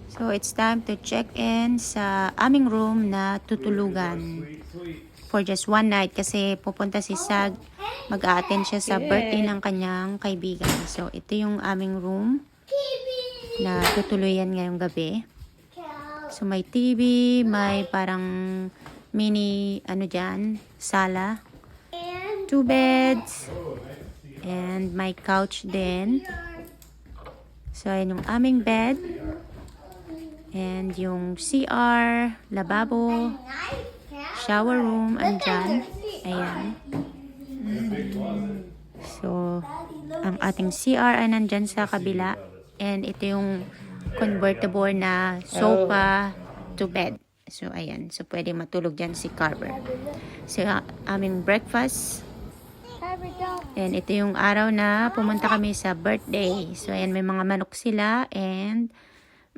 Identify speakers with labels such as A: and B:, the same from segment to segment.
A: So, it's time to check in sa aming room na tutulugan for just one night kasi pupunta si Sag, mag-a-attend siya sa birthday ng kanyang kaibigan. So, ito yung aming room na tutuluyan ngayong gabi. So, may TV, may parang mini, sala. 2 beds. And may couch din. So, ayan yung aming bed. And yung CR, lababo, shower room, andyan. Ayan. So, ang ating CR ay nandyan sa kabila. And ito yung convertible na sofa to bed. So, ayan. So, pwede matulog dyan si Carver. So, aming breakfast. And ito yung araw na pumunta kami sa birthday. So, ayan, may mga manok sila and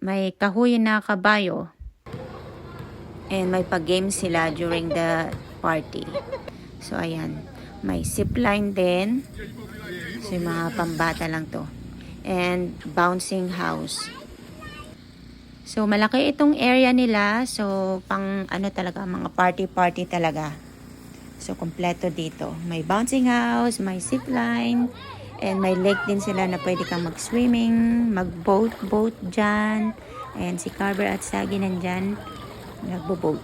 A: may kahoy na kabayo. And may pag-game sila during the party. So, ayan. May zipline din. So, yung mga pambata lang to. And bouncing house. So, malaki itong area nila. So, pang talaga, mga party-party talaga. So, kompleto dito. May bouncing house, may zipline, and may lake din sila na pwede kang mag-swimming, mag-boat dyan. And si Carver at Sagi nandyan, nagbo-boat.